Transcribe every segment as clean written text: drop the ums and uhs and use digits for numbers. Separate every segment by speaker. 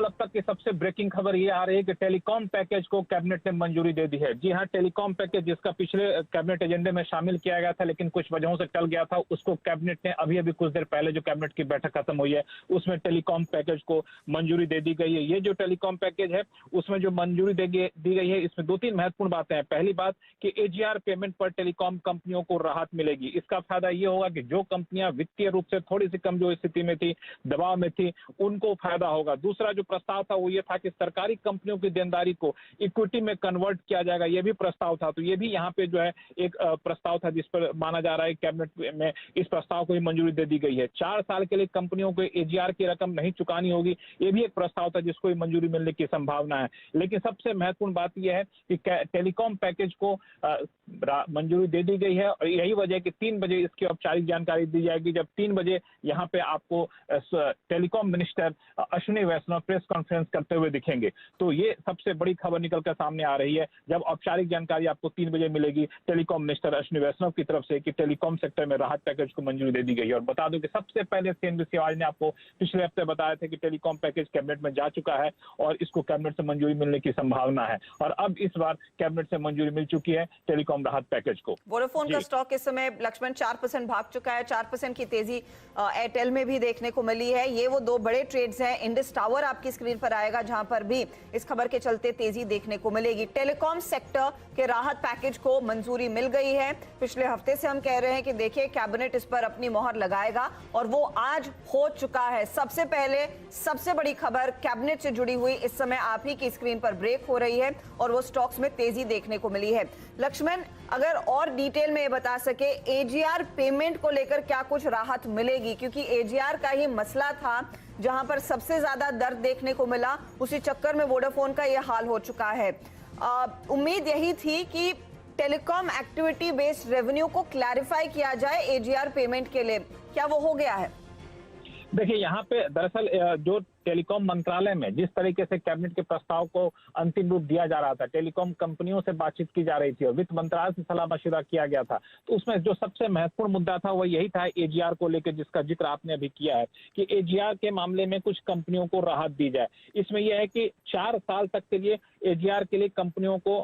Speaker 1: बिल्कुल अब तक की सबसे ब्रेकिंग खबर ये आ रही है कि टेलीकॉम पैकेज को कैबिनेट ने मंजूरी दे दी है। जी हाँ, टेलीकॉम पैकेज जिसका पिछले कैबिनेट एजेंडे में शामिल किया गया था लेकिन कुछ वजहों से टल गया था, उसको कैबिनेट ने अभी कुछ देर पहले जो कैबिनेट की बैठक खत्म हुई है उसमें टेलीकॉम पैकेज को मंजूरी दे दी गई है। ये जो टेलीकॉम पैकेज है उसमें जो मंजूरी दी गई है इसमें 2-3 महत्वपूर्ण बातें हैं। पहली बात कि एजीआर पेमेंट पर टेलीकॉम कंपनियों को राहत मिलेगी। इसका फायदा ये होगा कि जो कंपनियां वित्तीय रूप से थोड़ी सी कमजोर स्थिति में थी, दबाव में थी, उनको फायदा होगा। दूसरा जो प्रस्ताव था वो ये था कि सरकारी कंपनियों की देनदारी को इक्विटी में कन्वर्ट किया जाएगा, ये भी प्रस्ताव था। तो ये भी यहाँ पे जो है एक प्रस्ताव था जिस पर माना जा रहा है कैबिनेट में इस प्रस्ताव को भी मंजूरी दे दी गई है। 4 साल के लिए कंपनियों को एजीआर की रकम नहीं चुकानी होगी, ये भी एक प्रस्ताव था जिसको भी मंजूरी मिलने की संभावना है। लेकिन सबसे महत्वपूर्ण बात यह है कि टेलीकॉम पैकेज को मंजूरी दे दी गई है और यही वजह है कि 3 बजे इसकी औपचारिक जानकारी दी जाएगी। जब 3 बजे यहाँ पे आपको टेलीकॉम मिनिस्टर अश्विनी वैष्णव प्रेस कॉन्फ्रेंस करते हुए दिखेंगे। तो ये सबसे बड़ी खबर निकलकर सामने आ रही है जब औपचारिक जानकारी आपको 3 बजे मिलेगी टेलीकॉम मिनिस्टर अश्विनी वैष्णव की तरफ से कि टेलीकॉम सेक्टर में राहत पैकेज को मंजूरी दे दी गई है। और बता दूं कि सबसे पहले सीएनबीसी आवाज ने आपको पिछले हफ्ते बताया था कि टेलीकॉम पैकेज कैबिनेट में जा चुका है और इसको कैबिनेट से मंजूरी मिलने की संभावना है और अब इस बार कैबिनेट से मंजूरी मिल चुकी है टेलीकॉम राहत पैकेज को।
Speaker 2: वोडाफोन का स्टॉक इस समय लक्ष्मण 4% भाग चुका है। 4% की तेजी एयरटेल में भी देखने को मिली है। ये वो 2 बड़े ट्रेड्स हैं। इंडस टावर आपकी स्क्रीन पर आएगा जहां पर भी इस खबर के चलते तेजी देखने को मिलेगी। टेलीकॉम सेक्टर के राहत पैकेज को मंजूरी मिल गई है। पिछले हफ्ते से हम कह रहे हैं कि देखिए कैबिनेट इस पर अपनी मोहर लगाएगा और वो आज हो चुका है। सबसे पहले सबसे बड़ी खबर कैबिनेट से जुड़ी हुई इस समय आप ही की स्क्रीन पर ब्रेक हो रही है और वो स्टॉक्स में तेजी देखने को मिली है। लक्ष्मण, अगर और डिटेल में ये बता सके एजीआर पेमेंट को लेकर क्या कुछ राहत मिलेगी, क्योंकि एजीआर का ही मसला था जहां पर सबसे ज्यादा दर्द देखने को मिला, उसी चक्कर में वोडाफोन का ये हाल हो चुका है। उम्मीद यही थी कि टेलीकॉम एक्टिविटी बेस्ड रेवेन्यू को क्लैरिफाई किया जाए एजीआर पेमेंट के लिए, क्या वो हो गया है?
Speaker 1: देखिए यहाँ पे दरअसल जो टेलीकॉम मंत्रालय में जिस तरीके से कैबिनेट के प्रस्ताव को अंतिम रूप दिया जा रहा था, टेलीकॉम कंपनियों से बातचीत की जा रही थी और वित्त मंत्रालय से सलाह मशविरा किया गया था, तो उसमें जो सबसे महत्वपूर्ण मुद्दा था वो यही था एजीआर को लेकर जिसका जिक्र आपने अभी किया है कि एजीआर के मामले में कुछ कंपनियों को राहत दी जाए। इसमें यह है कि 4 साल तक के लिए एजीआर के लिए कंपनियों को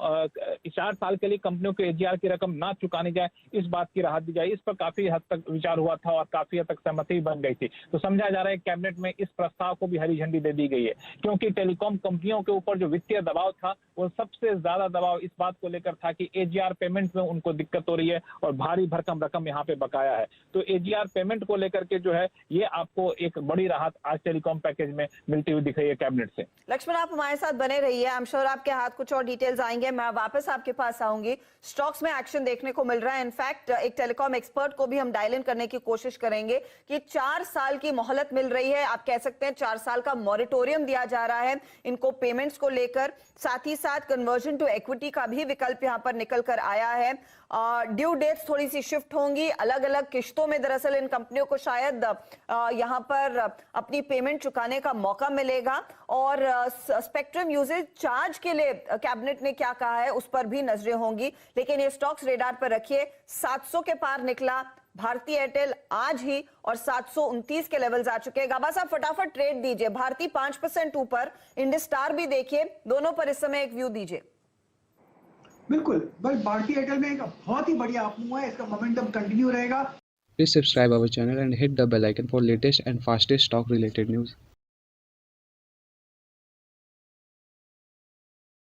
Speaker 1: 4 साल के लिए कंपनियों को एजीआर की रकम ना चुकानी जाए, इस बात की राहत दी जाए। इस पर काफी हद तक विचार हुआ था और काफी हद तक सहमति बन गई थी। तो समझा जा रहा है कैबिनेट में इस प्रस्ताव को भी हरी झंडी दे दी गई है, क्योंकि टेलीकॉम कंपनियों के ऊपर जो वित्तीय दबाव था वो सबसे ज्यादा दबाव इस बात को लेकर था कि एजीआर पेमेंट में उनको दिक्कत हो रही है और भारी भरकम रकम यहाँ पे बकाया है। तो एजीआर पेमेंट को लेकर के जो है ये आपको एक बड़ी राहत आज टेलीकॉम पैकेज में मिलती हुई दिख रही है कैबिनेट से।
Speaker 2: लक्ष्मण, आप हमारे साथ बने रहिए, आई एम श्योर आपके हाथ कुछ और डिटेल्स आएंगे, मैं वापस आपके पास आऊंगी। स्टॉक्स में एक्शन देखने को मिल रहा है। इनफैक्ट एक टेलीकॉम एक्सपर्ट को भी हम डायल इन करने की कोशिश करेंगे कि 4 साल की मोहलत मिल रही है, आप कह सकते हैं 4 साल का मॉरिटोरियम दिया जा रहा है इनको पेमेंट्स को लेकर। साथ ही साथ कन्वर्जन टू इक्विटी का भी विकल्प यहां पर निकल कर आया है। ड्यू डेट्स थोड़ी सी शिफ्ट होंगी, अलग अलग किश्तों में दरअसल इन कंपनियों को शायद यहां पर अपनी पेमेंट चुकाने का मौका मिलेगा। और स्पेक्ट्रम यूजेज चार्ज के लिए कैबिनेट ने क्या कहा है उस पर भी नजरें होंगी। लेकिन ये स्टॉक्स रेडार पर रखिए। 700 के पार निकला भारती एयरटेल आज ही और 729 के लेवल्स आ चुके हैं। गाबा साहब फटाफट ट्रेड दीजिए। भारती 5% ऊपर, इंडस स्टार भी देखिए, दोनों पर इस समय एक व्यू दीजिए।
Speaker 3: बिल्कुल, बस भारती एयरटेल में एक बहुत ही बढ़िया अप मूव है, इसका मोमेंटम कंटिन्यू रहेगा।
Speaker 4: Please subscribe our channel and hit the bell icon for latest and fastest stock related news.